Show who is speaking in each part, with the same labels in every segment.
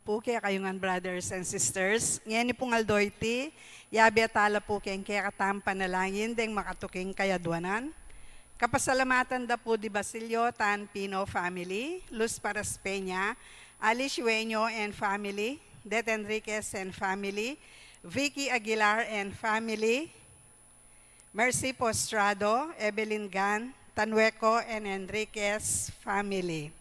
Speaker 1: po kaya kayungan brothers and sisters. Ngayon pong aldoyti, yabi atala po kayang kaya katampa na langin deng makatuking kayadwanan. Kapasalamatan da po di Basilio Tan Pino family, Luz Paras Peña, Alice Ueño and family, Det Enriquez and family, Vicky Aguilar and family, Mercy Postrado, Evelyn Gan, Tanueco and Enriquez family.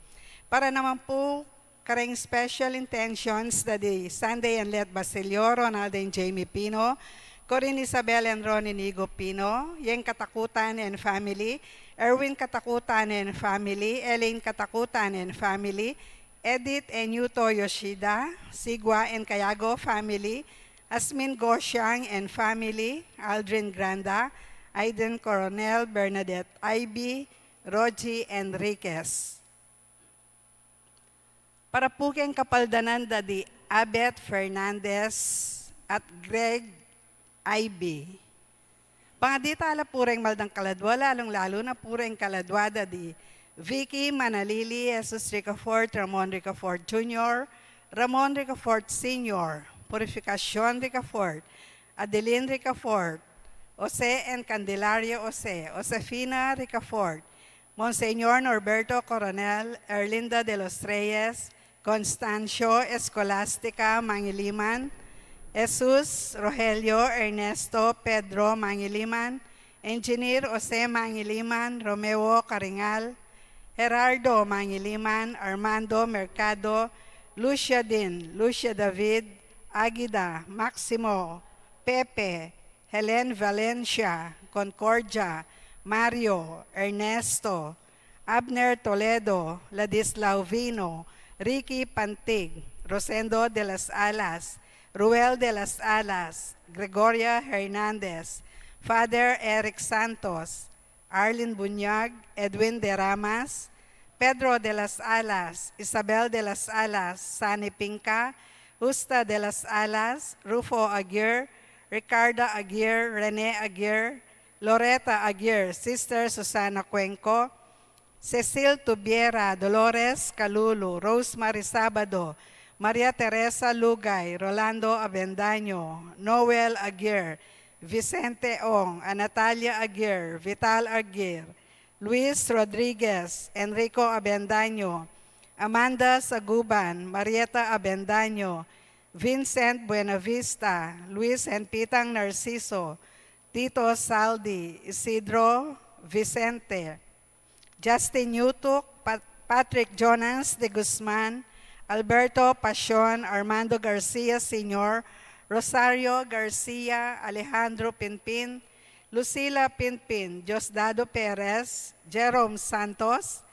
Speaker 1: Para naman po kareng special intentions da di Sunday and Let Basilio, Ronald and Jamie Pino, Corinne Isabel and Ron Inigo Pino, Yeng Katakutan and family, Erwin Katakutan and family, Elaine Katakutan and family, Edith and Yuto Yoshida, Sigwa and Kayago family, Asmin Gosyang and family, Aldrin Granda, Aiden Coronel, Bernadette Ivy, Rogie Enriquez. Para po kayong kapaldanan da di Abet Fernandez at Greg IB. Pangaditala pureng maldang kaladwa, lalong-lalo na pureng kaladwa da di Vicky Manalili, Jesus Ricafort, Ramon Ricafort Jr., Ramon Ricafort Sr., Purificacion Ricafort, Adeline Ricafort, Jose and Candelaria Jose, Josefina Ricafort, Monseñor Norberto Coronel, Erlinda de los Reyes, Constancio Escolástica Mangiliman, Jesus Rogelio Ernesto Pedro Mangiliman, Engineer Jose Mangiliman, Romeo Caringal, Gerardo Mangiliman, Armando Mercado, Lucia Din, Lucia David, Aguida, Maximo, Pepe, Helen Valencia, Concordia, Mario, Ernesto, Abner Toledo, Ladislao Vino, Ricky Pantig, Rosendo de las Alas, Ruel de las Alas, Gregoria Hernandez, Father Eric Santos, Arlene Bunyag, Edwin de Ramas, Pedro de las Alas, Isabel de las Alas, Sani Pinca, Justa de las Alas, Rufo Aguirre, Ricardo Aguirre, Rene Aguirre, Loretta Aguirre, Sister Susana Cuenco, Cecil Tubiera, Dolores Calulu, Rosemary Sabado, Maria Teresa Lugay, Rolando Avendaño, Noel Aguirre, Vicente Ong, Natalia Aguirre, Vital Aguirre, Luis Rodriguez, Enrico Avendaño, Amanda Saguban, Marieta Avendaño, Vincent Buenavista, Luis Henpitang Narciso, Tito Saldi, Isidro Vicente, Justin Yutuk, Patrick Jonas de Guzman, Alberto Pasion, Armando Garcia Sr., Rosario Garcia, Alejandro Pinpin, Lucila Pinpin, Diosdado Perez, Jerome Santos,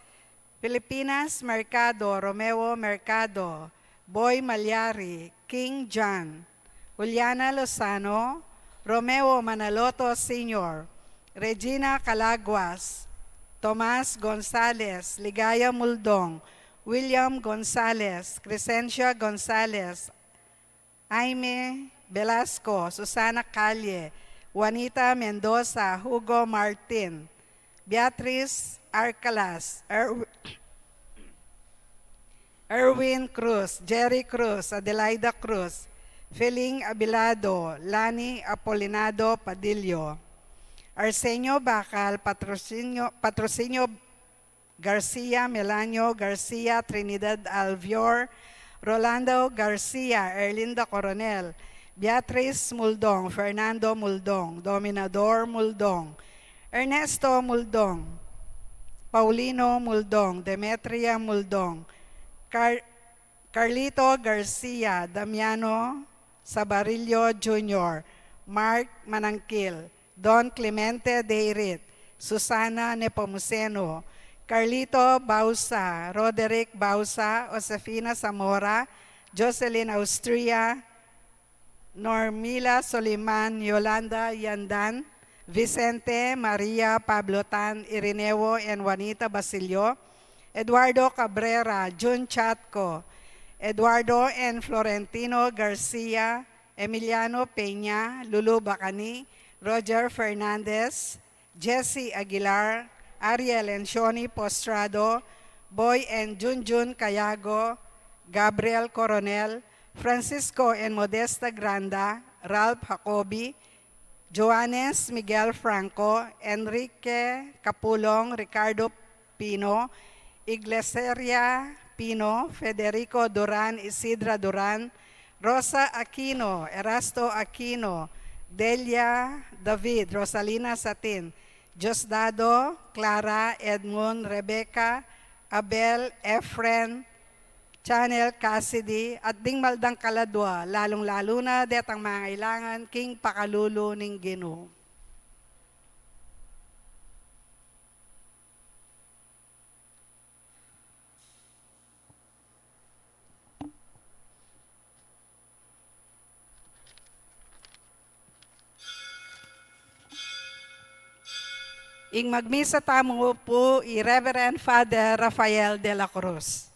Speaker 1: Pilipinas Mercado, Romeo Mercado, Boy Malyari, King John, Juliana Lozano, Romeo Manaloto Sr., Regina Calaguas, Tomas Gonzales, Ligaya Muldong, William Gonzales, Crescencia Gonzales, Jaime Velasco, Susana Calle, Juanita Mendoza, Hugo Martin, Beatriz Arcalas, Erwin Cruz, Jerry Cruz, Adelaida Cruz, Feling Abilado, Lani Apolinado Padillo, Arsenio Bacal, Patrocinio Garcia, Melanio Garcia, Trinidad Alvior, Rolando Garcia, Erlinda Coronel, Beatriz Muldong, Fernando Muldong, Dominador Muldong, Ernesto Muldong, Paulino Muldong, Demetria Muldong, Carlito Garcia, Damiano Sabarillo Jr., Mark Manangkil, Don Clemente Deirit, Susana Nepomuceno, Carlito Bausa, Roderick Bausa, Josefina Zamora, Jocelyn Austria, Normila Soliman, Yolanda Yandan, Vicente Maria Pablo Tan, Irineo and Juanita Basilio, Eduardo Cabrera, Jun Chatco, Eduardo and Florentino Garcia, Emiliano Peña, Lulu Bacani, Roger Fernandez, Jesse Aguilar, Ariel and Shoni Postrado, Boy and Junjun Cayago, Gabriel Coronel, Francisco and Modesta Granda, Ralph Jacobi, Joanes Miguel Franco, Enrique Capulong, Ricardo Pino, Iglesia Pino, Federico Duran, Isidra Duran, Rosa Aquino, Erasto Aquino, Delia David, Rosalina Satin, Diosdado, Clara, Edmund, Rebecca, Abel, Efren, Channel Cassidy, at ding maldang kaladwa, lalong-lalo na detang mga ilangan, king pakalulo ning Ginoo. Ing magmisa tamo po i-Reverend Father Rafael de la Cruz.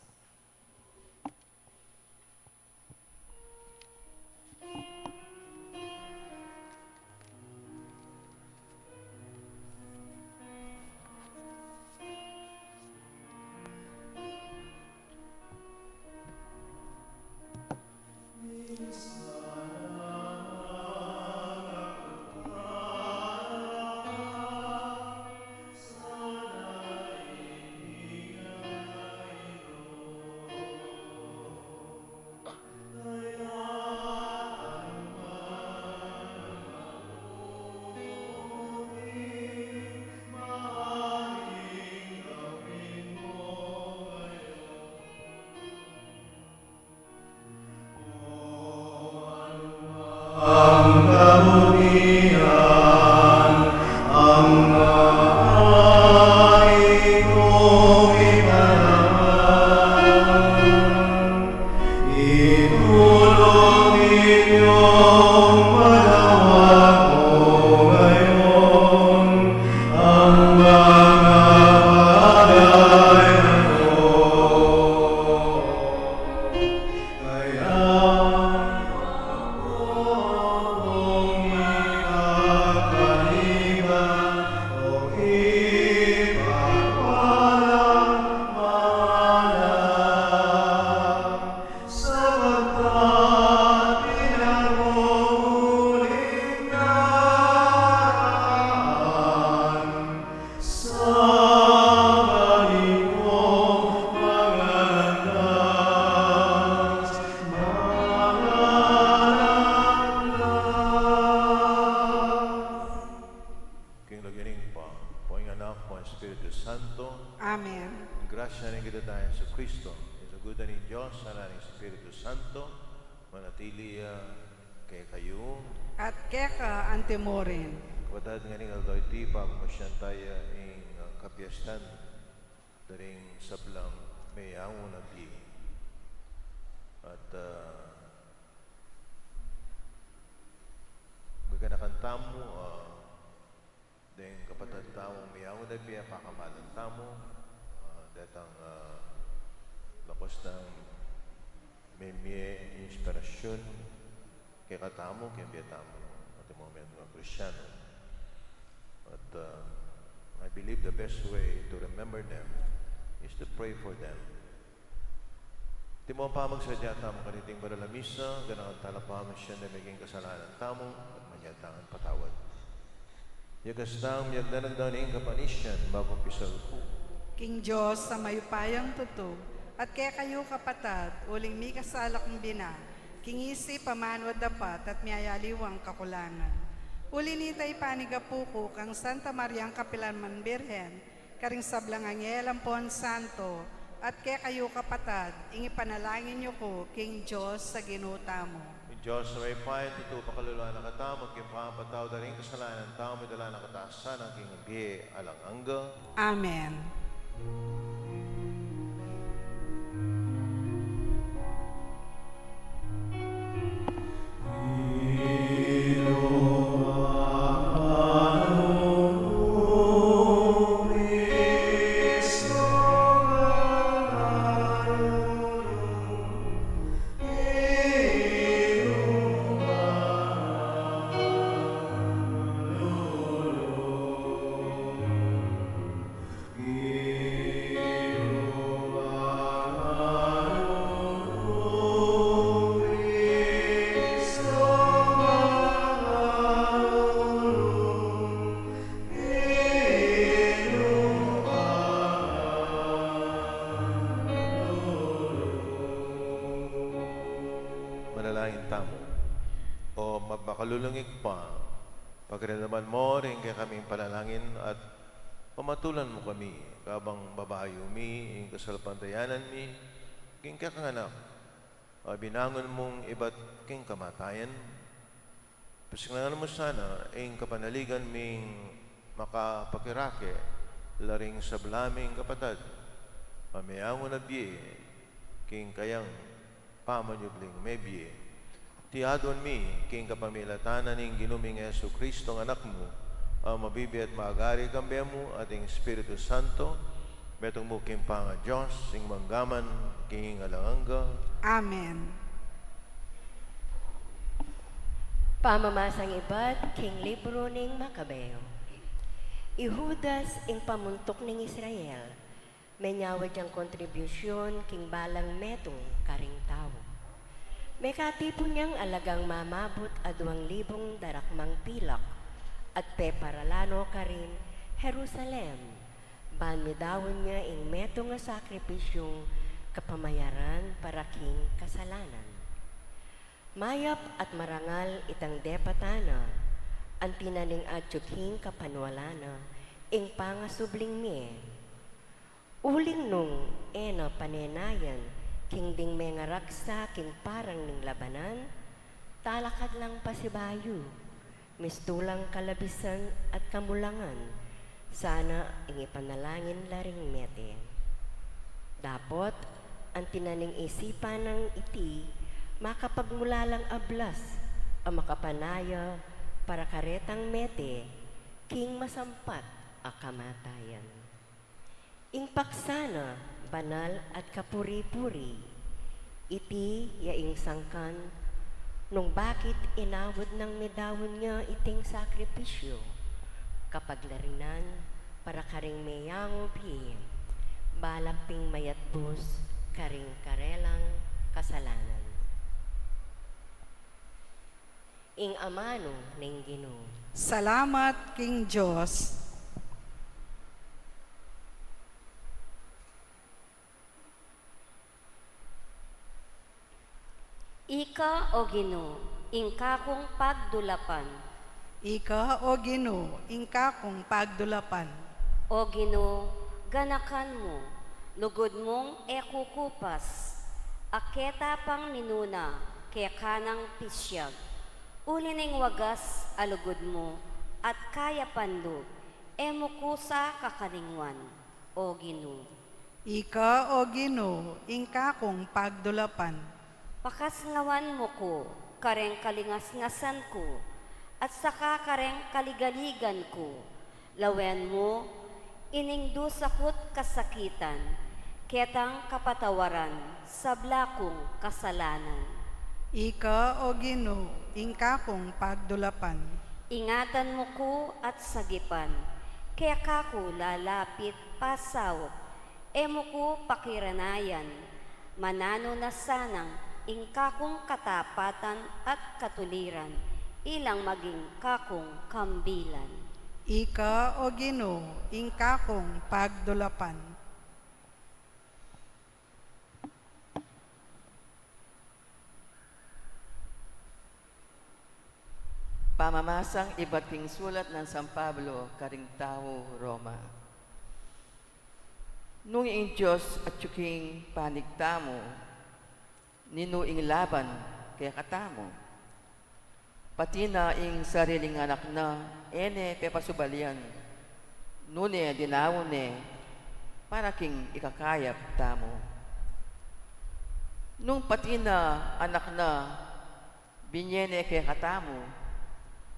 Speaker 2: I believe the best way to remember them is to pray for them. Timo pa magsadya tamo kaniting baralamisa, ganang talapam siya na maging kasalanan tamo at manyatangan patawad. Yagastam yagdanagdaning kapanisyan bagong pisal po.
Speaker 1: King Diyos sa mayupayang tuto, at kaya kayo kapatad, uling mi kasalak ng bina, kingisi pamanwad dapat at miyayaliwang kakulangan. Uli nitay panigapuko kang Santa Mariang Kapilanman Birhen, karing sablang angelang pon santo, at kaya kayo kapatad, ingipanalangin niyo ko, King Diyos sa ginuta mo.
Speaker 2: King Diyos sa may payan, ito pakaluluan na katamo, kimpapataw na rin kasalanan, tao may dala na kataasan, ang king biye alang angga.
Speaker 1: Amen.
Speaker 2: Yeah. daydayin tamo, o makalulungig pa, pagrindaman mo rin kay kaming panalangin at pamatulan mo kami, kabang babayo mi, ing kasalpandayanan mi, king kakanganak, binangon mong iba't king kamatayan. Pasingalan mo sana, ing kapanaligan ming makapakirake, laring sa blaming kapatad, pamiyangon na biye, king kayang pamanyubling may biye. Tiadon mi, king kapamilatanan ning ginuming Yesu Kristo ng anak mo, ang mabibi at maagari kambe mo ating Espiritu Santo, betong mo king panga Diyos, sing manggaman, king alanganga.
Speaker 1: Amen.
Speaker 3: Pamamasang iba't king libro ning Makabeo. Ihudas ing pamuntok ning Israel, menyawad yang kontribusyon king balang metong karing tao. May katipon niyang alagang mamabot a 2,000 darakmang pilak at peparalano karin Jerusalem. Ban midawon niya ing meto nga sakripisyong kapamayaran para king kasalanan. Mayap at marangal itang depatana, ang tinaning atsuking kapanwalana, ing pangasubling miye. Uling nung ena panenayan, king ding mengaraksa king parang ning labanan, talakad lang pasibayo, mistulang kalabisan at kamulangan, sana ing ipanalangin laring mete. Dapot, ang tinaning isipan ng iti, makapagmulalang ablas, ang makapanaya para karetang mete, king masampat a kamatayan. Ing paksana, banal at kapuri-puri, iti yaing sangkan, nung bakit inawad ng midawon niya iting sakripisyo, kapag larinan para karing mayang pi, balamping mayatbus, karing karelang kasalanan. Ing amano ning Ginoo.
Speaker 1: Salamat, King Diyos.
Speaker 4: Ika o Ginoo, ingka kong pagdulapan.
Speaker 1: Ika o Ginoo, ingka kong pagdulapan.
Speaker 4: O Ginoo, ganakan mo, lugod mong ekukupas. Aketa pang ninuna, kaya kanang pisyag. Uli ning wagas alugod mo, at kaya panlo, emukusa kakalingwan, o Ginoo.
Speaker 1: Ika o Ginoo, ingka kong pagdulapan.
Speaker 4: Pakaslawan mo ko, kareng kalingas-ngasan ko, at saka kareng kaligaligan ko. Lawen mo, ining dusakot kasakitan, ketang kapatawaran sa blakong kasalanan.
Speaker 1: Ika o Ginoo, ingka kong pagdulapan.
Speaker 4: Ingatan mo ko at sagipan, kaya kako lalapit pasaw, emo ko pakiranayan, manano na sanang ingkakong katapatan at katuliran, ilang maging kakong kambilan.
Speaker 1: Ika o Ginoo, ingka kong pagdulapan.
Speaker 5: Pamamasang iba't king sulat ng San Pablo, karing tao, Roma. Nung ing Diyos at yuking panigtamo, ninuing laban kaya katamo. Pati na ing sariling anak na, ene pepasubalian, nune dinawone, para king ikakayap tamo. Nung pati na anak na, binyene kaya katamo,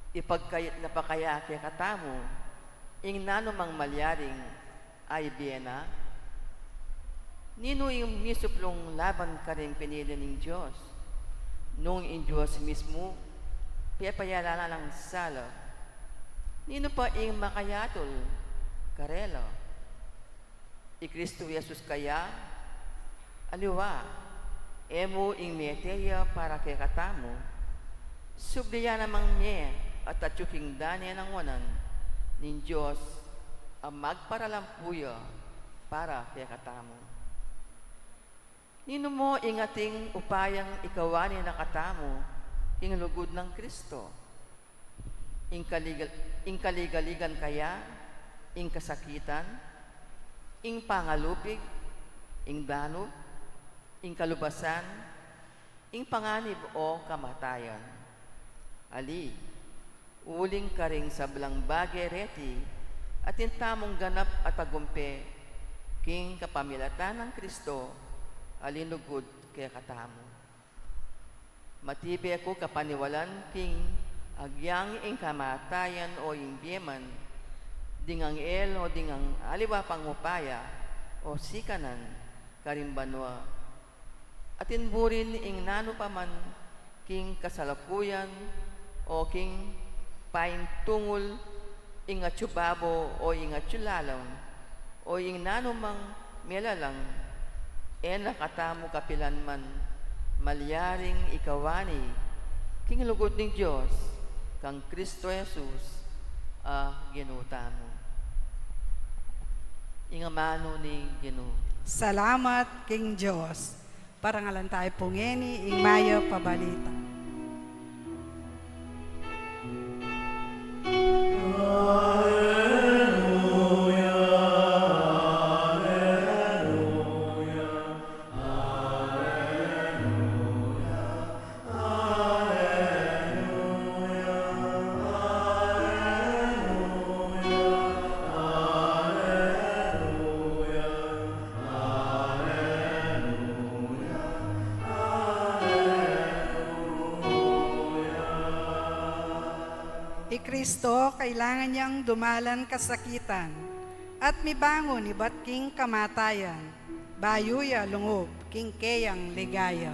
Speaker 5: ipagkayat na pakaya kaya katamo, ing nanumang malyaring ay biyena, nino yung misuplong laban ka rin pinili ng Diyos, nung in Diyos mismo, piyapayalala ng sala, nino pa ing makayatol, karela, i Kristo Jesus kaya, aliwa, emo ing meteya para kay katamo, subliya namang niya, at atyuking danya ng wanan ng Diyos ang magparalampuya para kay katamo. Nino mo ingating upayang ikawani nakatamo, ing lugod ng Kristo. Ing kaligaligan kaya, ing kasakitan, ing pangalupig, ing danog, ing kalubasan, ing panganib o kamatayan. Ali, uling ka ring sablang bagay reti, at intamong ganap at pagumpe, king kapamilatan ng Kristo, alinugod kaya katamo. Matibi ako kapaniwalan, king agyang ing kamatayan o ing bieman, dingang el o dingang aliwa pangupaya, o sikanan, karimbanwa, at inburin ing nano paman, king kasalakuyan, o king paing tungol, ing atsubabo o ing atsulalong, o ing nanumang melalang, nakatamo kapilan man, malyaring ikawani, king lugod ng Diyos, kang Kristo Jesus, ginutamo. Ingamano ni Ginoo.
Speaker 1: Salamat, King Diyos. Parangalan tayo pungeni, ing mayo pabalita. Kristo, kailangan niyang dumalan kasakitan at mibangon iba't king kamatayan, bayuya lungob, king keyang ligaya.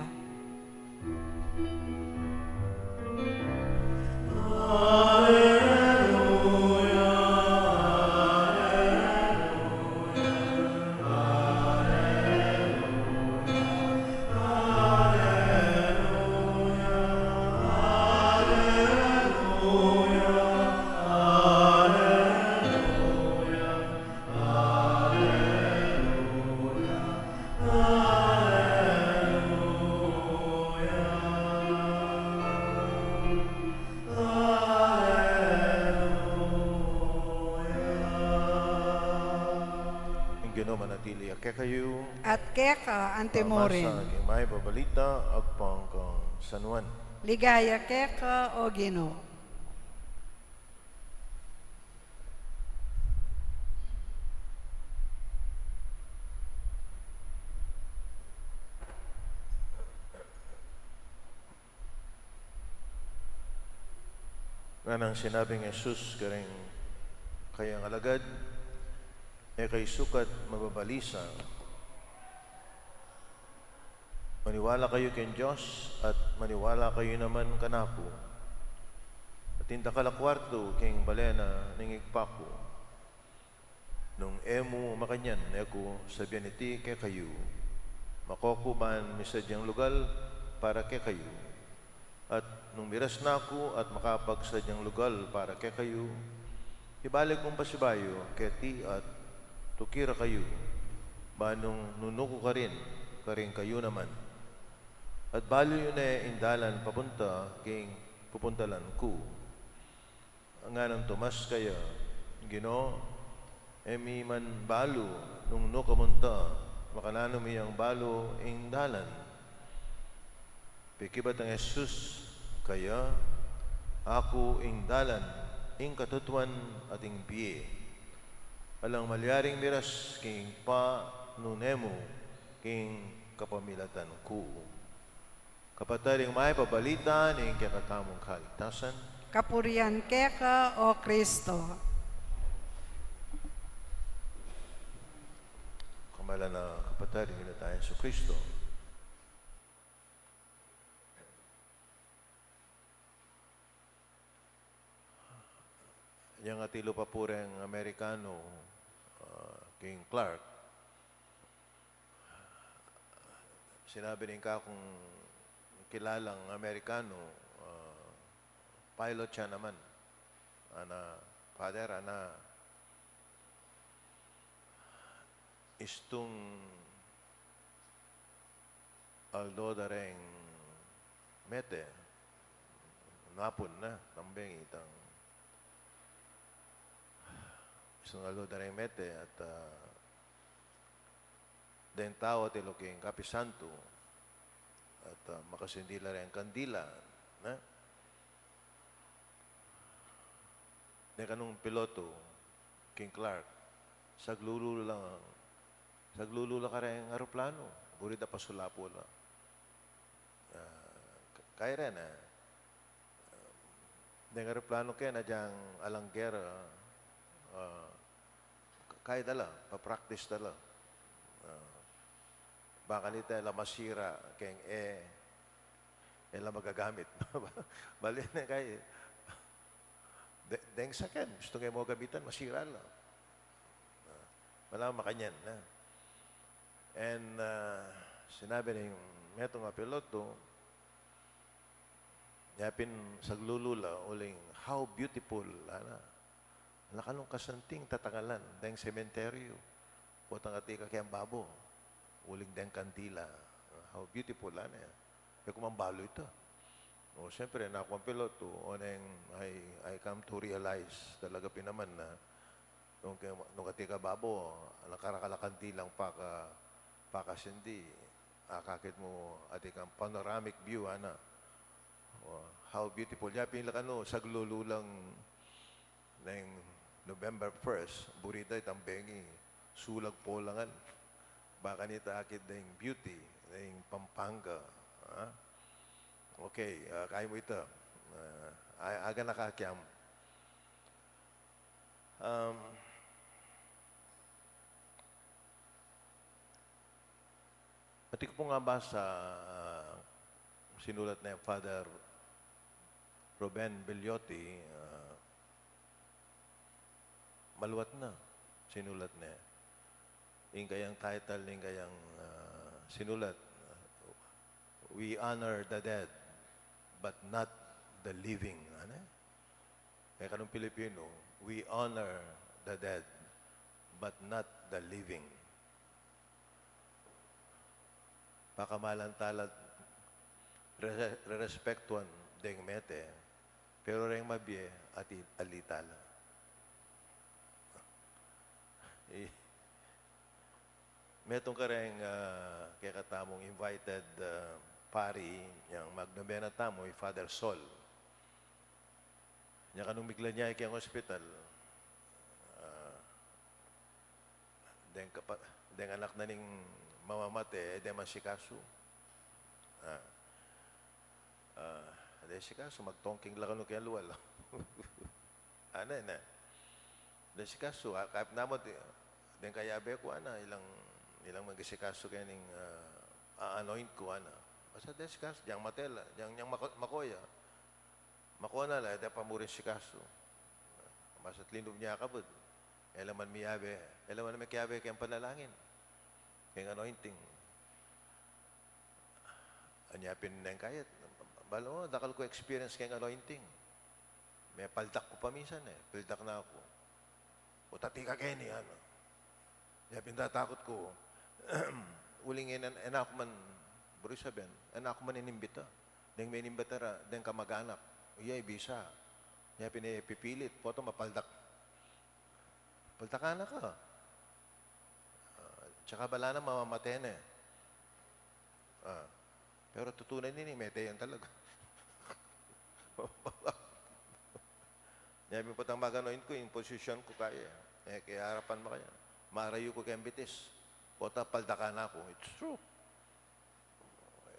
Speaker 2: Manatili kaya kayo
Speaker 1: At keka antemorin,
Speaker 2: Pamasa, may babalita agpang kang San Juan.
Speaker 1: ligaya keka o Ginoo.
Speaker 2: Nga nang sinabing Jesus karing kayang alagad, kay sukat mababalisa. Maniwala kayo kay Diyos at maniwala kayo naman kanako. At tinda kalakwarto kay balena ningigpako. Nung emo makanyan, ako sabihan iti kay kayo. Makokuban misadyang lugal para kay kayo. At nung miras na ako at makapagsadyang lugal para kay kayo, ibalik kong pasibayo kay ti at tukira kayo. Banong nunuko ka rin kayo naman. At balo yun indalan papunta king pupuntalan ko. Ang nga ng Tomas kaya, Ginoo, emi man balo nung no kamunta, makanano mi ang balo indalan. Pikibat ang Jesus, kaya ako indalan, ing katutuan at ing biye. Alang malyaring miras king pa nunemo, king kapamilatan ko. Kapataring may pabalita ning kakatamong kaligtasan,
Speaker 1: Kapurian keka o Kristo.
Speaker 2: kamala na kapataring ina tayo sa Kristo. Yang atilo pa pureng Amerikano, King Clark, sinabi rin ka kung kilalang Amerikano, pilot siya naman, father, istong Aldo dareng mete, napon na, tambeng itang isang aldo dareng mete at den tao ti loking kapisanto at makasindila rin kandila na den kanong piloto King Clark saglulula ka rin aeroplano burida pasulapo na kaya rin den aeroplano kaya na diyang alanggera kaya dala pa-practice dala baka nita la masira keng la magagamit bali na kay deng sakyan gusto kayo mo gamitan masira lang wala makanyan na and sinabi na yung meto nga piloto yapin saglulula uling how beautiful nakalong kasanting tatangalan deng sementeryo potang atika kayang babo uling deng kandila. How beautiful yan. Kaya kumambalo ito. O, siyempre, na akong piloto, I come to realize talaga pinaman na nung katika babo, nakarakalakandi lang pakasindi. Kakit mo atikang panoramic view, how beautiful. Yapin lang saglululang ng November 1st, burida itang bengi, sulag po langan. Baka nita akit na yung beauty, na yung Pampanga. Okay, kaya mo ito. Aga nakakyam. Pati ko po nga ba sa sinulat na yung Father Ruben Bellotti, maluwat na sinulat na yung kayang title ng kayang sinulat, we honor the dead, but not the living. Kaya kanong Pilipino, we honor the dead, but not the living. Pakamalantalat, re-respectuan deng mete, pero rin mabye at alitala. Metong ka rin kaya katamong invited pari yung magnobena tamo, Father Sol. Niya kanong migla niya kayang hospital. Den anak na ning mamamate, den man sikaso. Den sikaso, magtongking lang ano kaya luwal. Ano na? Den sikaso, kahit namot, den kayabe ko, ilang magisikaso kaya ning anoint ko, Basta den sikaso, diyang matela, diyang makoya. Makuha na lang, dahil pamurin sikaso. Basta't linom niya kabod. Elaman miyabe, elaman may kiyabe kayang panalangin. Kayang anointing. Anyapin na yung kayat. Balo, dakal ko experience kayang anointing. May paldak ko pa minsan Paldak na ako. O tati ka kayo ni, Anyapin tatakot ko. Ulingin, anak man, buri sabihin, anak man inimbita. Deng may inimbitara, deng kamag-anak. Uyay, bisa. Anyapin pipilit. Poto mapaldak. Paltakana ka. Tsaka bala na mamamatay na pero tutunay nini, mete yan talaga. Nyabi po tang maganoin ko, yung posisyon ko kaya. Kaya harapan mo kaya. Marayo ko kayang bitis. Pota paldakana ko. It's true.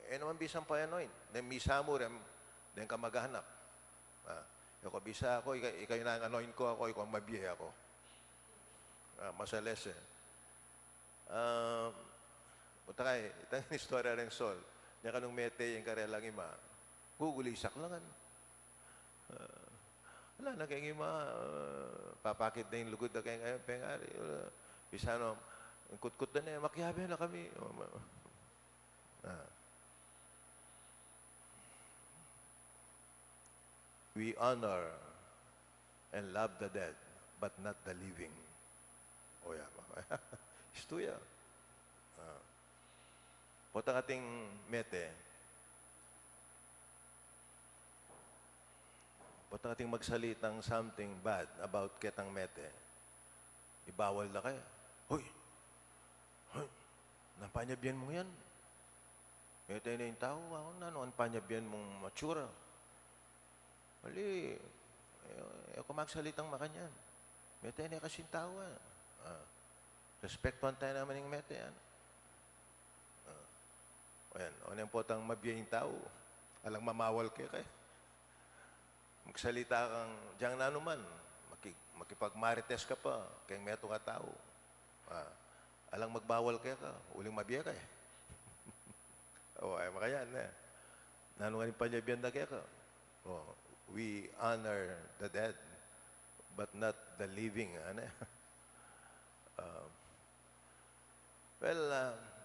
Speaker 2: Naman bisang pa yanoin. Den misa mo rin, den ka maghanap. Yung bisa ako, ikaw na ang anoin ko ako, ikaw ang mabiye ako. Masales Punta kay, itang istorya rin Sol. Niya kanong mete yung karelang ima. Gugulisak lang. Wala na kayong ima. Papakit na yung lugod na kayong pengari. Bisa no, kutkut na niya, makiyabe na kami. We honor and love the dead, but not the living. O yan. Istuya. Potang ating mete, potang ating magsalitang something bad about ketang mete, ibawal na kaya. Hoy! Hoy! Nampanyabyan mo yan. Mete na yung tao, ako na, ano, nampanyabyan mong matsura. Mali, ako magsalitang makanyan. Mete na kasing tao, respektuhan tayo naman yung mete, Ayan, o yung potang mabiyay yung tao. Alang mamawal kayo. Magsalita kang diyang na naman. Makipagmarites ka pa. Kayang meto ka tao. Alang magbawal kayo ka. Uling mabiyay ka ay makayan nanungan yung panyabiyan na kayo ka. We honor the dead, but not the living.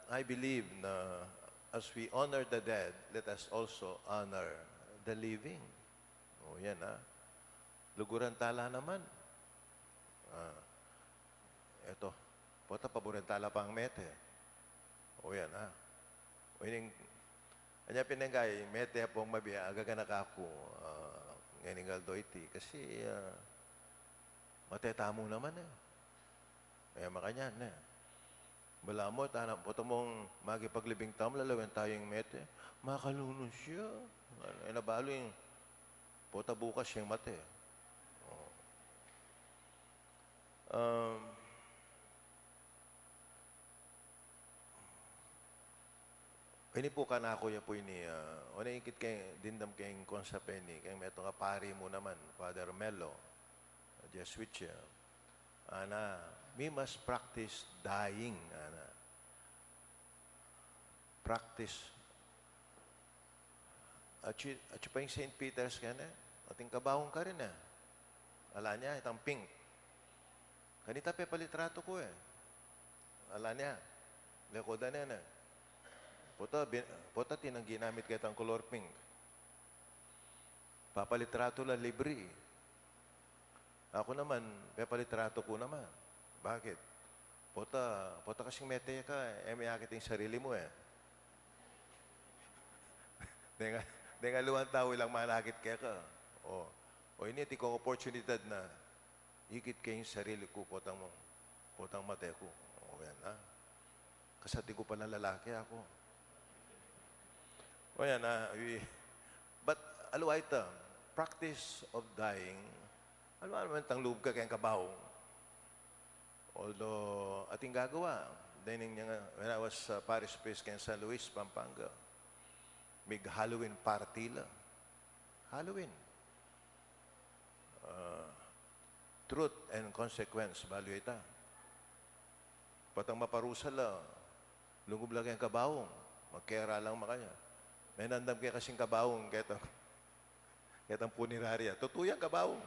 Speaker 2: I believe na as we honor the dead, let us also honor the living. Yan Luguran tala naman. Ito. Pota paboran tala pa ang mete. Yan Ining, anya pinangay, mete pong mabiya, agaganag ako, ngayon Aldoyti. Kasi, matetamo naman makanyan Bala mo, puto mong magipaglibing tao, lalawin tayong mete. Makalunos siya. Nabalo yung puta bukas yung mate. Ini po ka na ako po ini. Ikit kay dindam kayong konsapeni, kayong meto nga pari mo naman, Father Melo, Jesuit siya. We must practice dying. Practice. At pa yung St. Peter's ka ating kabahong ka rin Ala niya, itang pink. Kanita palitrato ko Ala niya, lekoda na Pota tinang ginamit ka itang color pink. Papalitrato la libre. Ako naman, palitrato ko naman. Bakit? Pota kasing mete ka, may akit yung sarili mo Denga luwan tao ilang manakit kaya ka. Ini ti kong oportunidad na ikit kayong sarili ko, potang mate ko. Yan Kasati ko pala lalaki ako. Yan But, aluay practice of dying, ano naman tang loob ka kayong kabaw. Although, ating gagawa. When I was parish priest kay San Luis, Pampanga, may Halloween party la. Halloween. Truth and consequence, balo ita. Patang maparusa la, lunggob lang kayong kabawong, magkera lang makanya. May nandam kaya kasing kabawong, ketang punerarya. Tutuyang kabawong,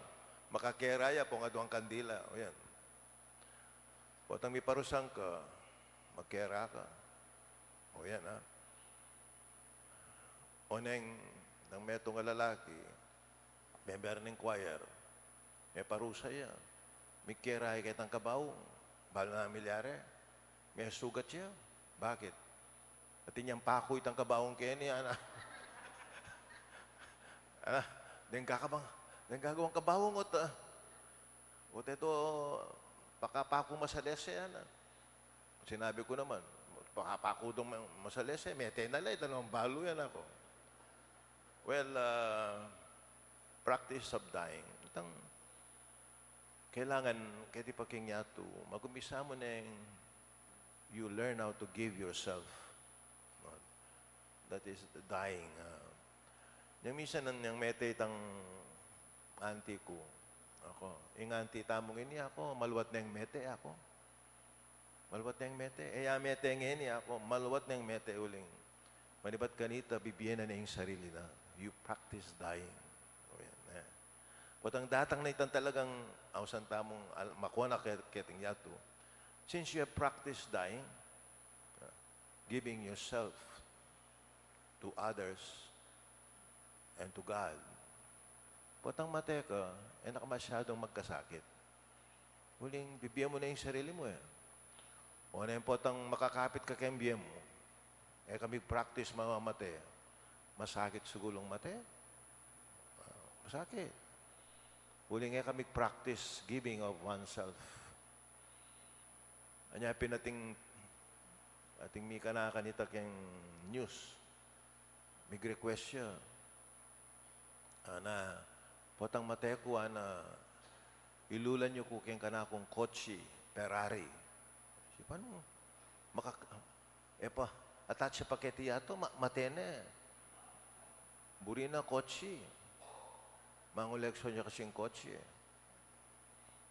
Speaker 2: makakeraya po nga doang kandila. Yan. Patang may parusang ka, magkera ka. Yan Oneng, ng metong lalaki, member ng choir, may parusa yan. May keray kitang kabawong, balo na milyare, may sugat siya. Bakit? At inyang pako itang kabawong kaya niya, den gagawang kabawong o ito, pakapako masalese yan. Sinabi ko naman, pakapako dong masalese, may tenalay, dalawang balo yan ako. Well, practice of dying. Kailangan, kaya di pa kinyato, magumisa mo na you learn how to give yourself. That is dying. Yung minsan yung mete itang auntie ko, ako, yung auntie tamong ini ako, maluwat na yung mete ako. Maluwat na yung mete. Mete ngayon ako, maluwat na yung mete uling. Manibat kanita, bibigyan na yung sarili na. You practice dying. Yan. Ang datang na itang talagang awsan tamong makuha na keting yato. Since you have practiced dying, giving yourself to others and to God, ang mate ka, nakamasyadong magkasakit. Huling, bibigyan mo na yung sarili mo O na yung potang makakapit ka kayong biyem mo, Eh kami practice mga mate. Masakit sa gulong mate. Masakit. Huli nga kami practice giving of oneself. Anya pinating ating mi kanita keng news. Mig request siya. Na potang mate ko na ilulan niyo ko keng kanakong kotse, Ferrari. Si paano? Epa, attach sa pakete yato, matene. Buri na kotse. Manguleksyon niya kasing kotse.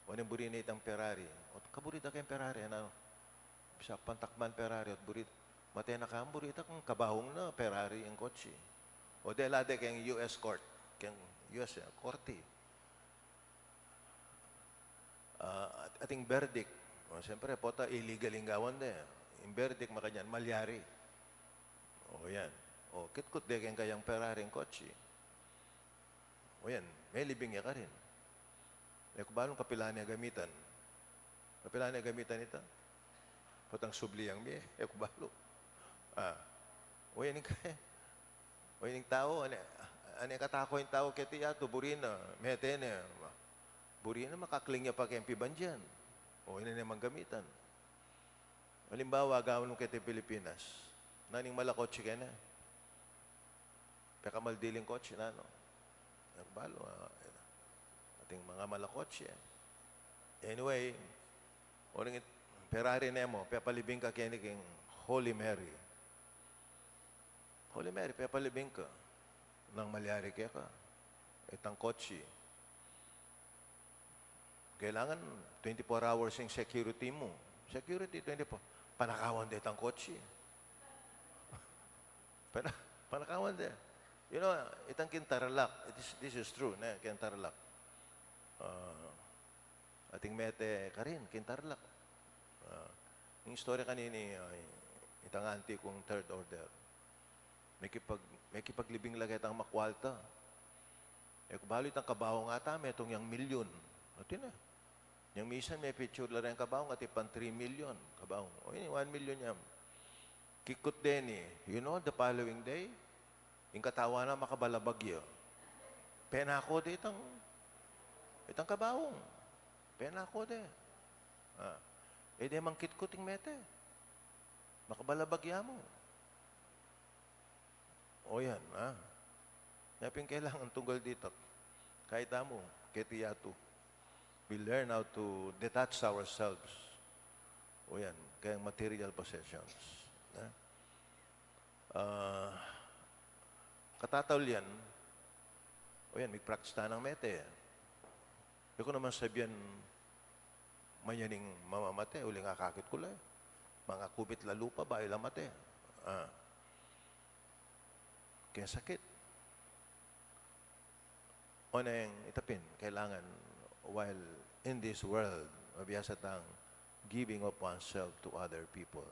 Speaker 2: Walang buri na itang Ferrari. O kaburita kayong Ferrari. Ano? Bisa pantakman Ferrari. At burit, matena ka ang burita kung kabahong na Ferrari ang kotse. O delade kayong US court. Kayong US korte. Ating verdict. O, siyempre, pota illegal inggawan de. Yung verdict makanyan, malyari. O yan. O, kitkut de kayang Ferrari ang kotse. O yan, may libing niya ka rin. Eh, kung balong kapilaan niya gamitan? Kapilaan niya gamitan ito? Potang subli ang miye. Eh, kung balo. O yan yung kaya. O yan yung tao. Ano yung katako yung tao kaya tiyato? Burina. Metene. Burina, makakling niya pa kayang piban dyan. O yan naman gamitan. Halimbawa, gawin nung kaya Pilipinas. Naning malakotse ka na. Pekamaldiling kotse na, no? Nagbalo, ating mga malakotse. Anyway, oring Ferrari na mo, pepalibing ka kaya king Holy Mary. Holy Mary, pepalibing ka. Nang malyari kaya ka. Itang kotse. Kailangan 24 hours yung security mo. Security, 24. Panakawan din itang kotse. Panakawan din. You know, itang Kintarlac, this is true, na Kintarlac. Ating mete ka rin, Kintarlac. Yung story kanini, itang auntie kong third order. May kipaglibing lagay itang makwalta. Eh, kubalo itang kabaho nga ta, may itong yung milyon. At yun na. Yung misan may picture lang yung kabaho, at ipang 3 million. Kabaho. O yun, 1 million yan. Kikot din eh. You know, the following day, yung katawa na makabalabagyo. Pena ko di itang kabawong. Pena ko di. Eh di mangkit ko ting mete. Makabalabagya mo. O yan, Yaping kailangan tunggal dito. Kahit mo, ketiyato. We learn how to detach ourselves. O yan, kayang material possessions. Katataw yan, o yan, may practice na ng mete. Hindi ko naman sabihan, mayaning mamamate, uling akakit ko lang. Mga kubit lalo pa ba, ilang mate. Kaya sakit. O na yung itapin, kailangan, while in this world, mabiyasa tang giving of oneself to other people.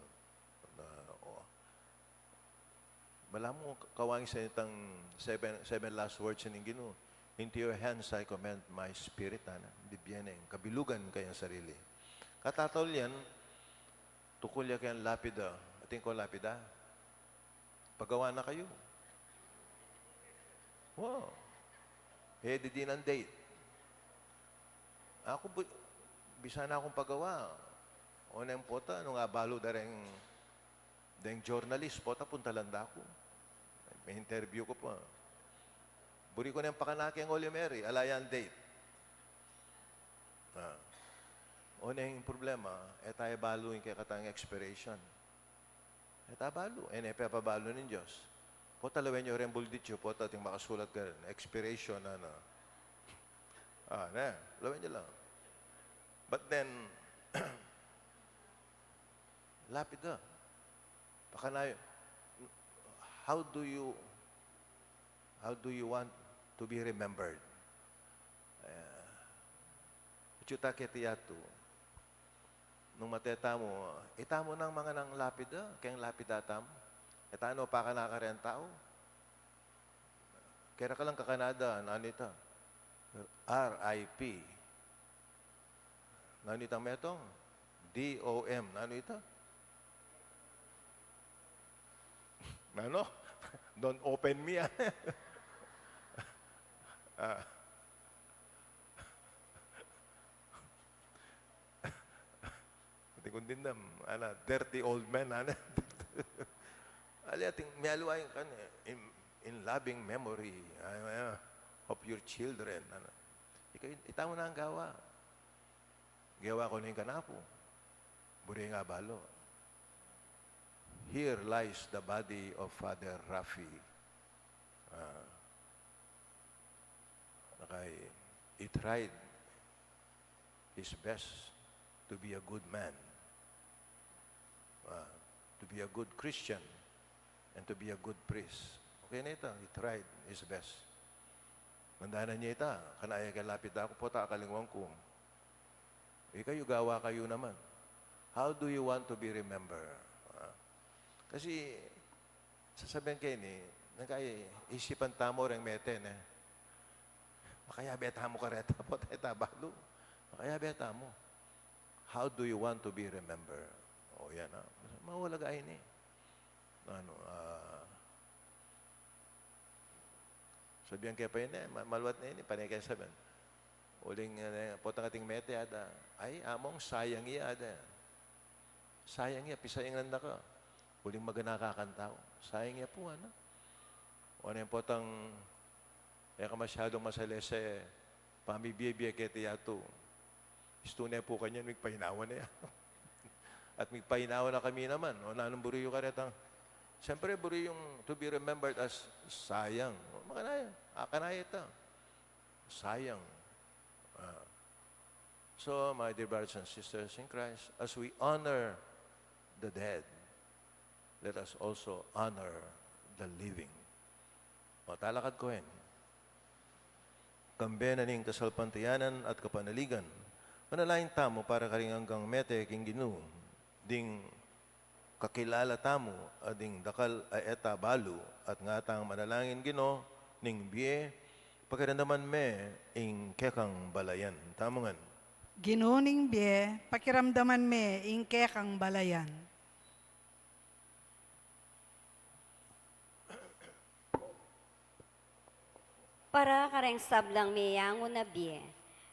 Speaker 2: Bala mo, kawang sa itang seven last words in Gino. Into your hands I commend my spirit. Bibyeneng, kabilugan kayang sarili. Katatol yan, tukul ya kayang lapida. Ating ko lapida. Pagawa na kayo. Wow. Pwede din ang date. Ako, bisa na akong pagawa. O na yung pota, nung abalo dareng journalist, pota punta landa ako. May interview ko pa. Buri ko na yung pakanaki ang Holy Mary, alayan date. O na yung problema, tayo balo yung kaya katang expiration. Tayo balo. Pabalo ng Diyos. Po talawin nyo rin buldityo, po tating makasulat ka rin. Expiration, lawin nyo lang. But then, lapid na. Baka na, how do you want to be remembered? Chuta ketiyatu. Nung mateta mo, itamo ng mga nang lapida, kayang lapidatam. Etano pa ka nakakarian tao. Kaya ka lang kakanada, nanita. R.I.P. Nanitang metong? D.O.M. Nanita? Ano? Don't open me. Pati kung din na, dirty old man. Ali ating mialuayin kan in loving memory of your children. Itaw na ang gawa. Gawa ko na yung kanapo. Buri nga balo. Here lies the body of Father Rafi. He tried his best to be a good man, to be a good Christian, and to be a good priest. Okay na ito. He tried his best. Mandanan niya ita. Kanaya kalapit ako po ta kalingwang ko. Kayo gawa kayo naman. How do you want to be remembered? Kasi, sasabihin kayo ni, isipan tamo rin meten eh. Makaya beta mo kareta po tayo balo. Makaya beta mo. How do you want to be remembered? O yan ha. Mawalaga ay ni. Sabihan kayo pa yun eh. Maluwat na yun eh. Panay kayo sabihin. Uling potang ating mete ada. Ay, among sayang iya ada. Sayang iya. Pisayang nanda ka. Uling magana kakantaw. Sayang iya po, ano? O ano yung potang ka masyadong masalese pamibiyebiyay kaya tiyato. Istunay po kanya, migpahinawan na yan. At migpahinawan na kami naman. O nanong buriyo ka retang. Siyempre, buriyong to be remembered as sayang. Makanaya. Akanaya ito. Sayang. So, my dear brothers and sisters in Christ, as we honor the dead, let us also honor the living. O, talakad ko hen. Kambenan ning kasalpantayanan at kapanaligan, manalain tamo para karing hanggang mete king Ginoo, ding kakilala tamo ading dakal aeta balu at ngatang manalangin Ginoo ning biye pakiramdaman me ing kekang balayan. Tamongan.
Speaker 1: Ginuning biye, pakiramdaman me, ingke kang balayan.
Speaker 4: Para kareng sablang miyango na biye,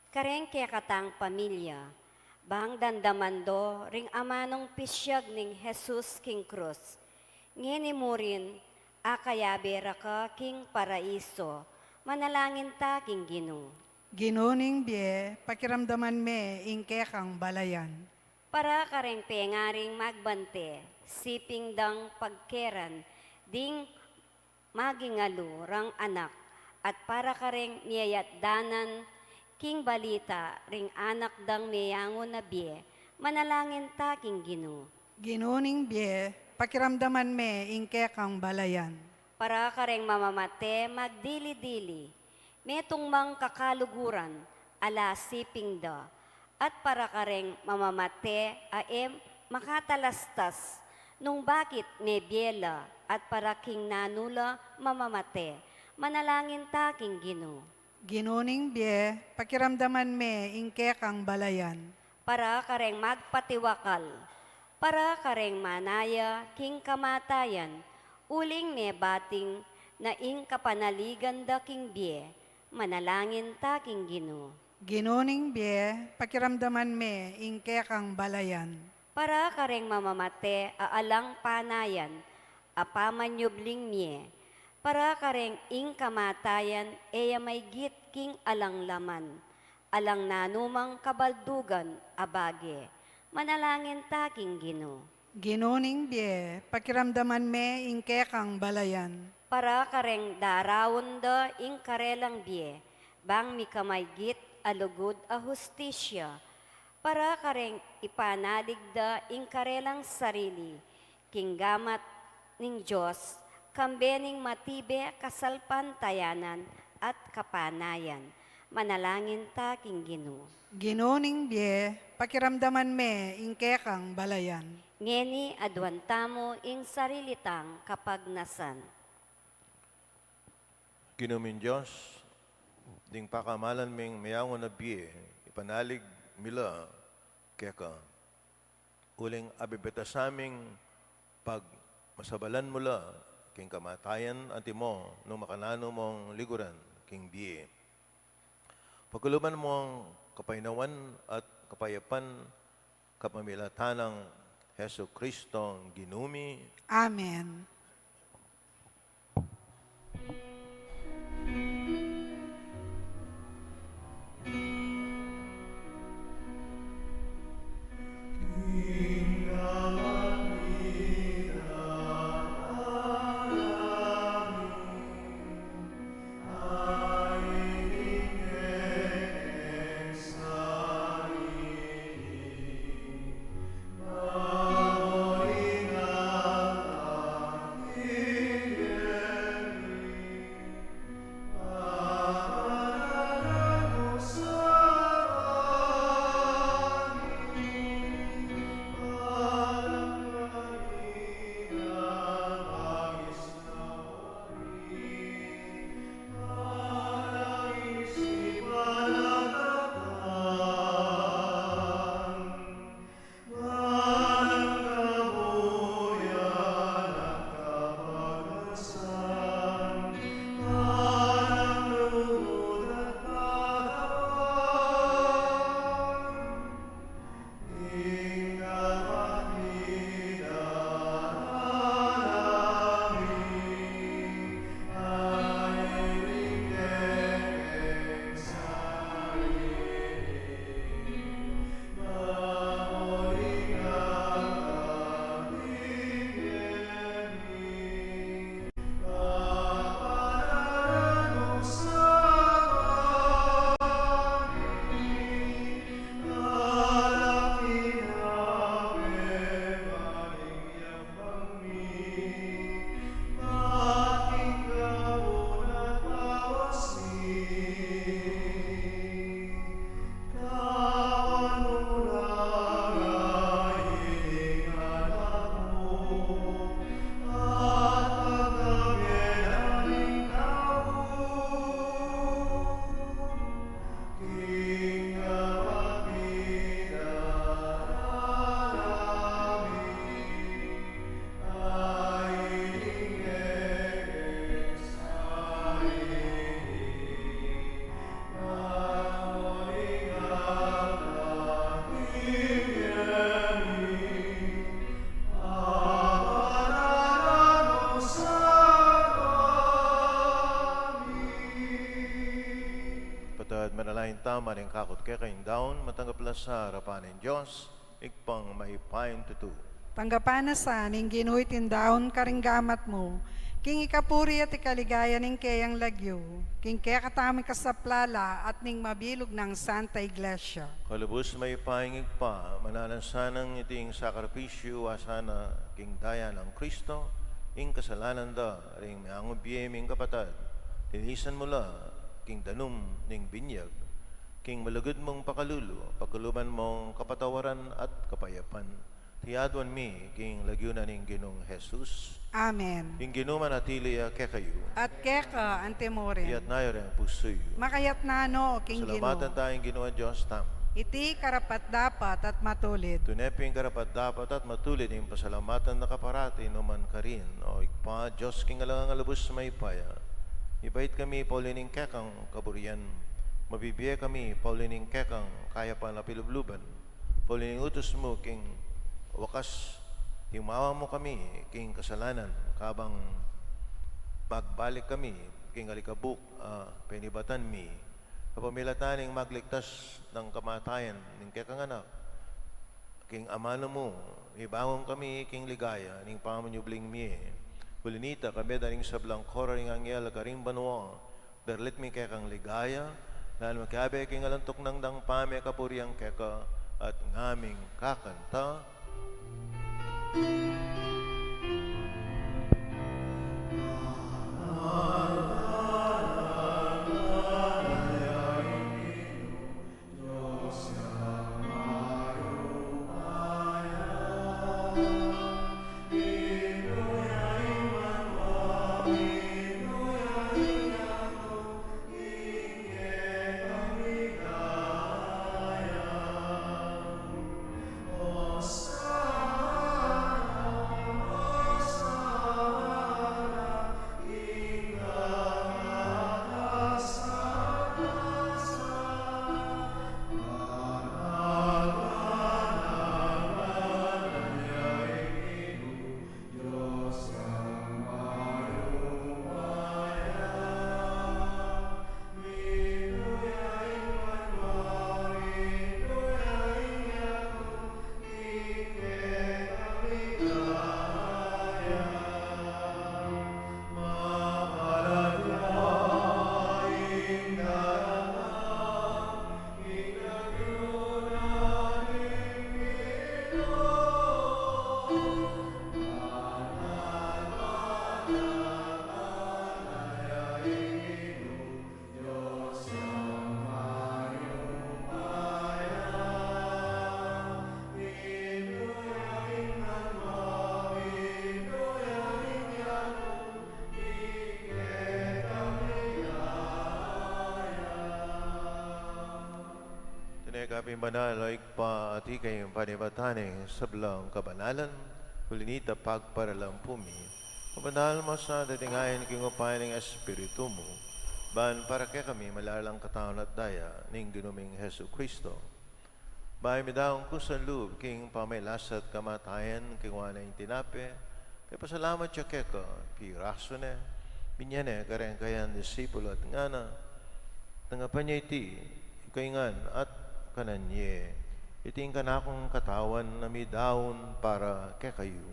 Speaker 4: kareng kaya katang pamilya, bang dandamando ring amanong pisyag ning Jesus king krus. Ngini mo rin, akayabe raka king paraiso, manalangin ta king Ginoo.
Speaker 1: Ginuning biye, pakiramdaman me, ingke kang balayan.
Speaker 4: Para kareng pengaring magbante, siping dang pagkeran, ding magingalo rang anak, at para kareng niyayat danan, king balita, ring anak dang miyango na biye, manalangin ta king Ginoo.
Speaker 1: Ginuning biye, pakiramdaman me, ingke kang balayan.
Speaker 4: Para kareng mamamate, magdili-dili, metong mang kakaluguran, ala siping da, at para kareng mamamate, aem makatalastas, nung bakit may biela, at para king nanula mamamate, manalangin ta king Ginoo.
Speaker 1: Ginuning biye, pakiramdaman me, ingke kang balayan.
Speaker 4: Para kareng magpatiwakal, para kareng manaya king kamatayan, uling ne bating na ing kapanaligan da king biye, manalangin ta king Ginoo.
Speaker 1: Ginuning biye, pakiramdaman me, ingke kang balayan.
Speaker 4: Para kareng mamamate aalang panayan, apamanyubling miye, para kareng ing kamatayan eya may git king alang laman, alang nanumang kabaldugan abage, manalangin ta king Ginoo.
Speaker 1: Ginuning biye, pakiramdaman me, ingke kang balayan.
Speaker 4: Para kareng darawon da ing karelang biye, bang mikamay git alugod a hustisya, para kareng ipanalig da ing karelang sarili, king gamat ning Diyos, kambening matibe kasalpantayanan at kapanayan. Manalangin ta king Ginoo.
Speaker 1: Ginuning biye, pakiramdaman me, ingke kang balayan.
Speaker 4: Ngeni adwantamo ing sarilitang kapagnasan.
Speaker 2: Ginumin Diyos, ding pakamalan ming mayangon na biye, ipanalig mila keka. Uling abibeta sa aming pag masabalan mula king kamatayan antimo nung makanano mong liguran king biye. Pagkuluban mo ang kapainawan at kapayapan kapamilatan ng Heso Kristo ang ginumi.
Speaker 1: Amen.
Speaker 2: Manalangin tama rin kakot kaya kayong daon, matanggap sa harapan ng Diyos, ikpang maipayin tutu.
Speaker 1: Tanggapan na sa ning ginuhit daon karinggamat mo, king ikapuri at ikaligaya ning kayang lagyo, king kaya katami ka sa plala at ning mabilog ng Santa Iglesia.
Speaker 2: Kalubos maipayin ikpa, mananansanang iting sakripisyo asana king daya ng Kristo, ing kasalanan da, ring may angubiyem ing kapatad, tinisan mo la, king danum ning binyag, king malugod mong pakalulo, pagkuluban mong kapatawaran at kapayapan. Tiyadwan mi, king lagyunan ning Ginong Jesus.
Speaker 1: Amen.
Speaker 2: King ginuman at iliya kekayo,
Speaker 1: At keka antemoren,
Speaker 2: iyat nayo rin pusoy.
Speaker 1: makayat nano king
Speaker 2: Salamatan
Speaker 1: Ginoo.
Speaker 2: tayong Ginoon Diyos tam.
Speaker 1: Iti karapat dapat at matulid.
Speaker 2: Tuneping karapat dapat at matulid yung pasalamatan na kaparati numan karin. O ikpa, Diyos king alangang alubos may paya. Ibait kami, Paulining kekang kaburian. Mabibiya kami, Paulining kekang kaya pa na pilubluban. Paulining utos mo, king wakas, himawa mo kami, king kasalanan. Kabang magbalik kami, king alikabuk, penibatan mi. Kapamilataning magligtas ng kamatayan, ning kekang anak. King amano mo, ibangon kami, king ligaya, ning pamanyubling mi. Kulinita kami daring sablang kora ring angyel karing banwa, darlit mi kekang ligaya, dahil makabe king alantok ng dang pame kapuriang keka at ngaming kakanta. kaping banal ay pa at ikay panibatane sa belang kabanalan, kulinita pagparalang pumi. Kabanal mo sa datingayan kingupayan ng Espiritu mo, ban para kay kami malalang katawan at daya ning ginuming Hesu Kristo. Bahay mi daong kusan loob king pamilasat kamatayan king wana yung tinape, kay pasalamat siya keka, piraso ne, binyane kareng kayan disipulo at ngana, tangapan niya iti, ikaingan at kananye, iting kanakong katawan na mi daon para kay kayo.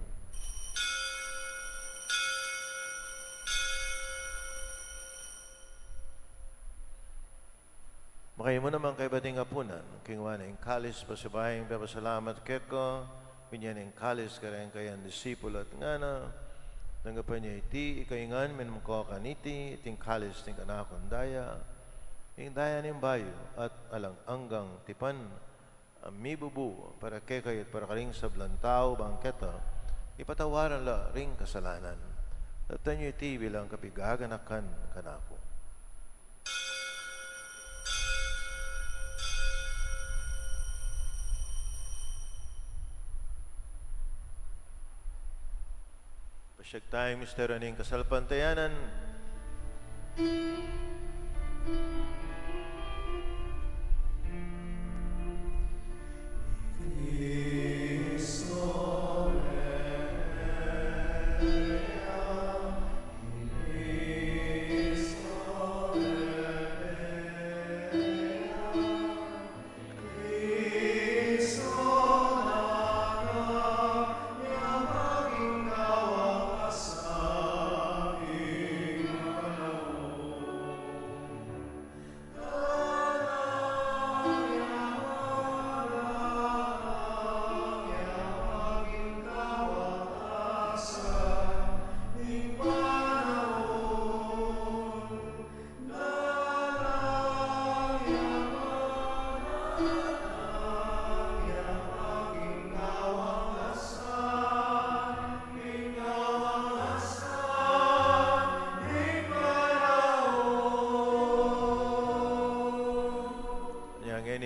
Speaker 2: Makayo mo naman kay bating apunan, kingwan ang kalis pasibayang papasalamat keko, pinyan ang kalis kareng kayan disipulo at ngana, nanggapan niya iti, ikaingan minamko kaniti, iting kalis ting kanakong daya, ing daya ning bayo at alang anggang tipan, amibubu para kay kayo at para karing sablantao bangketa, ipatawaran la ring kasalanan. At tanyo iti bilang kapigaganakan kanako. Pasyag tayong misteryo ng kasalpantayanan.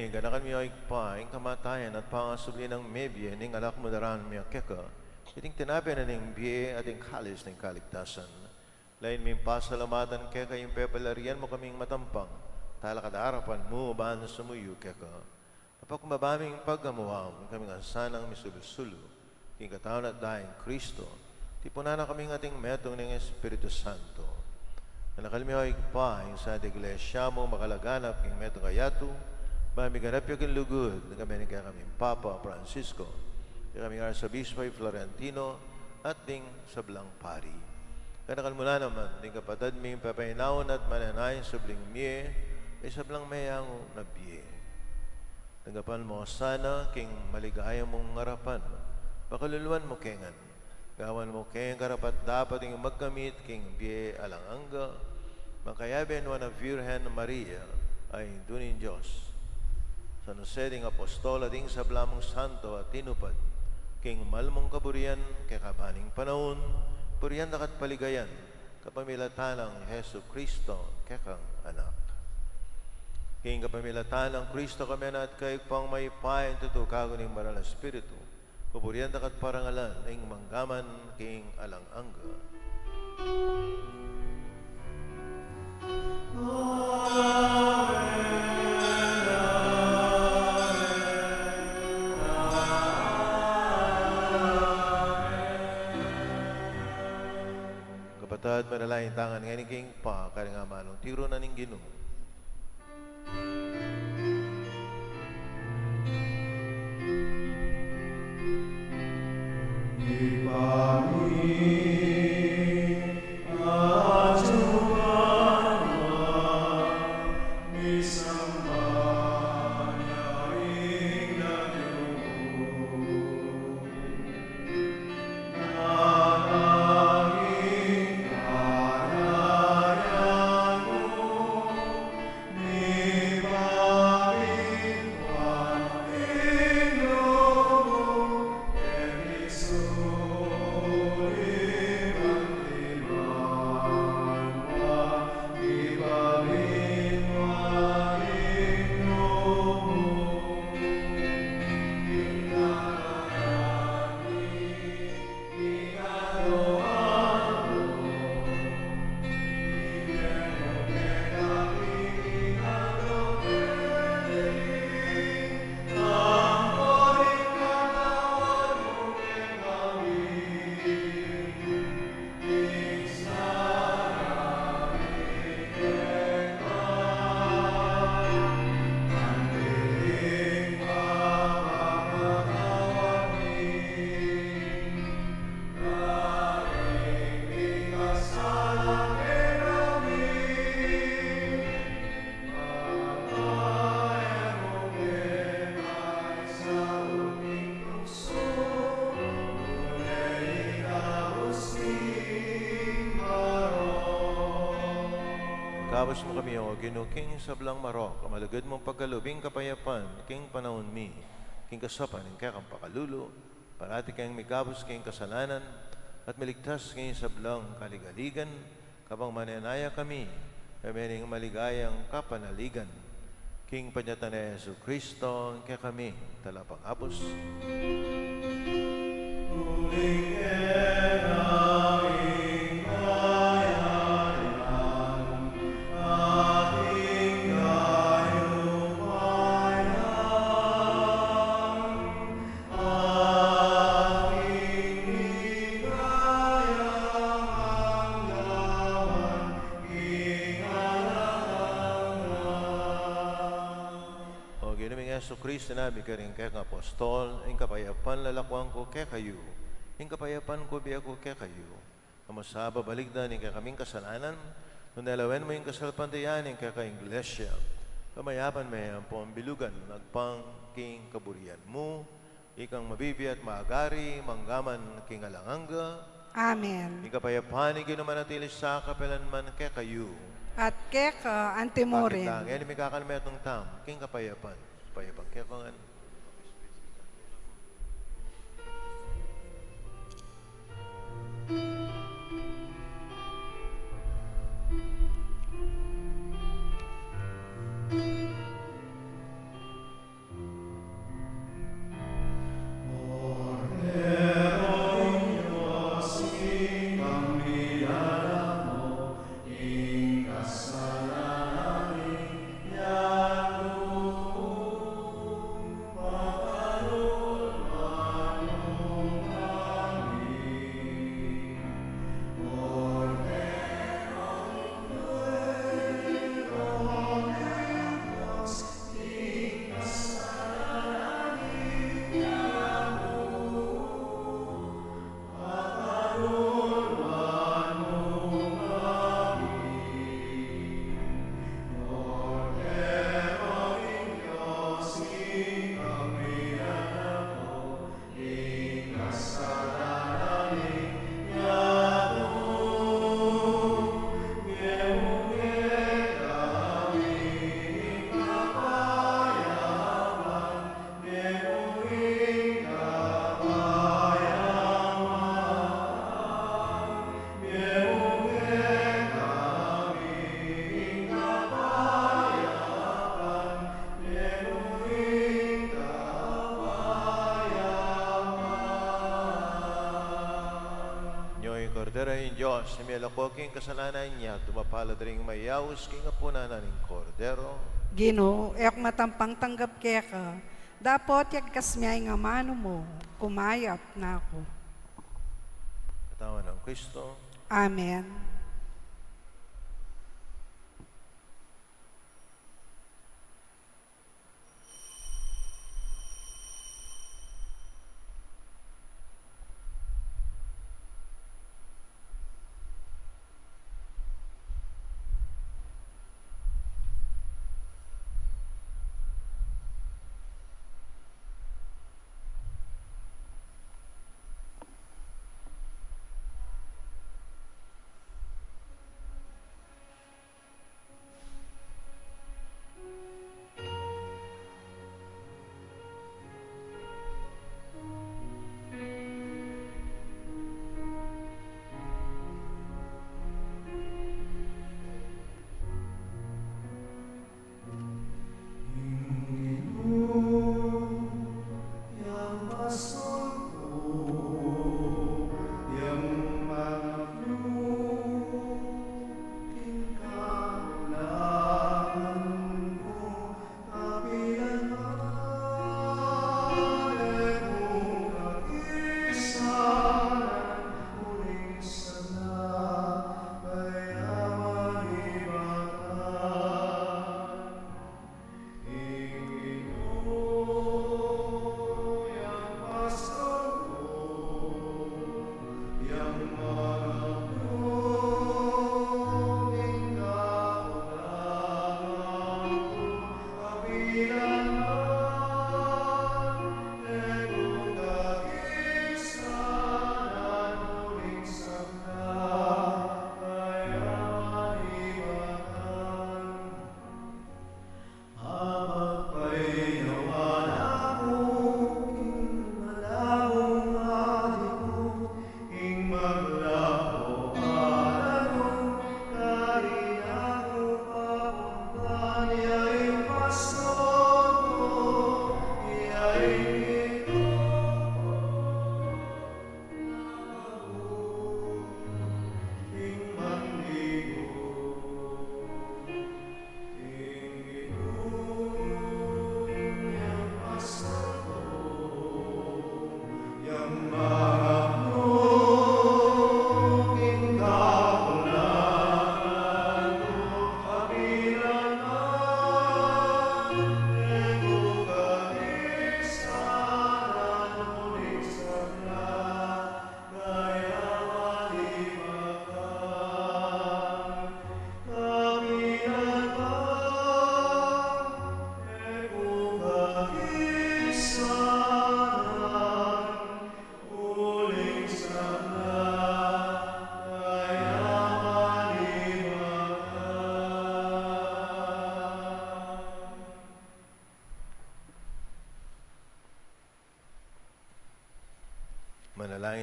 Speaker 2: Ganakan mi ay pa, ing kamatayan at pangasubli ng mebye, ning alak mo daran mi keka, iting tinabi na ning biye at ing kalis ning kaligtasan. Lain mi pasalamatan keka, yung pepalarian mo kaming matampang, talakadarapan mo, baan sumuyo keka. Napakumabaming paggamuam, kaming asanang misulusulo, king katawan at daing Kristo, tipunan na kaming ating metong ng Espiritu Santo. Nanakalmi ay pa, yung sa iglesia mo makalaganap, king metong kayatu, mamiganap yung lugod na kami kaya kami Papa Francisco, kaya kami Arsobispo Florentino at ding sablang pari. Kanakal mula naman, ding kapatid ming papainaon at mananayin sabling miye, ay sablang mayang na biye. Tanggapan mo sana king maligaya mong ngarapan, pakaluluan mo kengan, gawan mo keng karapat dapat yung magkamit king biye alang angga, makayaben mo na Virgen Maria ay dunin Diyos. Sa nuseding apostol at ing sablamong santo at tinupad, king malmong kaburian, kay kabaning panahon, puriyan dakat paligayan, kapamilatan ng Hesu Kristo, kekang anak. King kapamilatan ng Kristo kami na at kay pang may pain tutukago ng Banal na Espiritu, pupuriyan dakat parangalan, ing manggaman, king alang angga. Kapatid, manalayin tangan nga ni King Pa, kaya nga manong tiro na ning Ginoo. Kawas mo kami o ginuking sablang marok, kamalagad mong pagkalubing kapayapan, king panahon mi, king kasapan, king kakang pakalulo, parati kayong mikabos king kasalanan, at miligtas king sablang kaligaligan, kapang mananaya kami, kami maligayang kapanaligan. King panyatan na Yesu Kristo, kaya kami talapang apos. O ginaming Yesu Kristo nabi ka rin kaya apostol, ang kapayapan lalakwang ko kaya kayo, ang kapayapan ko biya ko kaya kayo. Kamasaba balik na kaya kaming kasalanan, nung nalawen mo yung kasalpantayanin kaya ka iglesia, kamayapan may ang pambilugan, nagpang king kaburian mo, ikang mabibi at maagari, manggaman king alanganga,
Speaker 1: Amen.
Speaker 2: ang kapayapan, ikinumanatili sa kapelanman kaya kayo.
Speaker 1: At keka, antimorin.
Speaker 2: Bakit lang? Yan, may kakalmet ng tam. King kapayapan. Payapan. Kaya kung ano. Kordero yung Diyos, na milako king kasalanan niya, tumapalad ring mayaws king apunan ng kordero.
Speaker 1: Gino, ek matampang tanggap keka. Dapat yagkasmiyay nga mano mo, kumayap na ako.
Speaker 2: Katawan ng Kristo.
Speaker 1: Amen.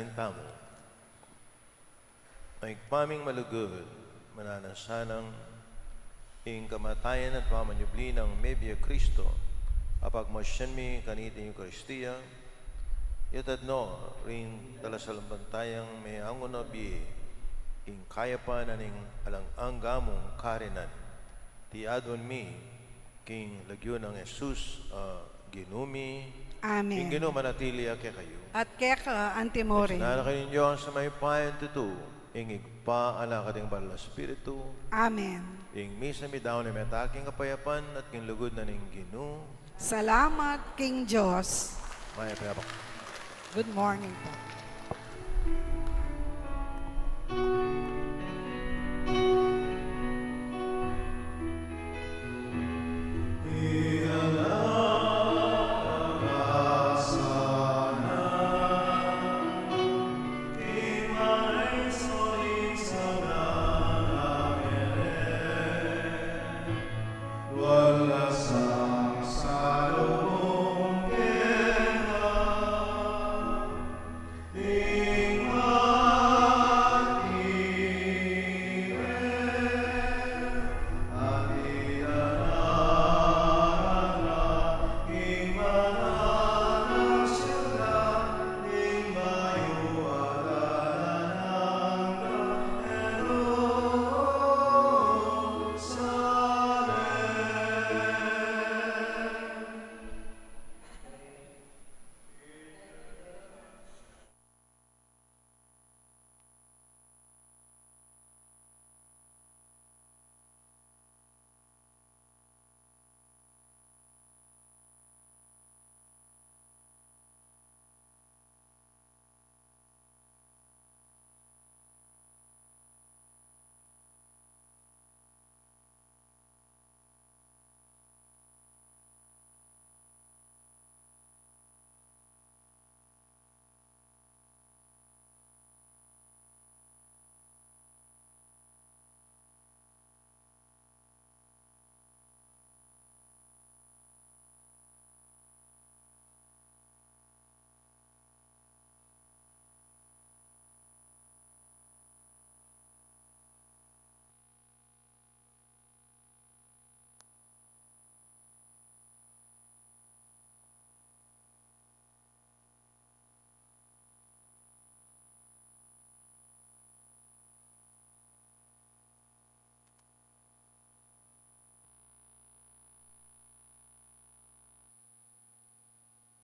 Speaker 2: panalangin tamo. Maigpaming malugod, mananasanang ing kamatayan at pamanyubli ng Mebia Kristo, apag masyan mi kanita yung Kristiya, yatadno rin talasalambantayang may angon na biye, ing kaya pa na ning alang gamong karinan, ti adwan mi, king lagyo ng Jesus, ginumi, king
Speaker 1: Amen.
Speaker 2: ginumanatili ake kayo.
Speaker 1: At kaya Antimore.
Speaker 2: Sinara kayo ninyo sa may payan tutu, ing igpa ala kating banal na Espiritu,
Speaker 1: Amen.
Speaker 2: ing misa mi daw na may ataking kapayapan at king lugod na ning ginu,
Speaker 1: Salamat, King Diyos.
Speaker 2: may payapak.
Speaker 1: Good morning po.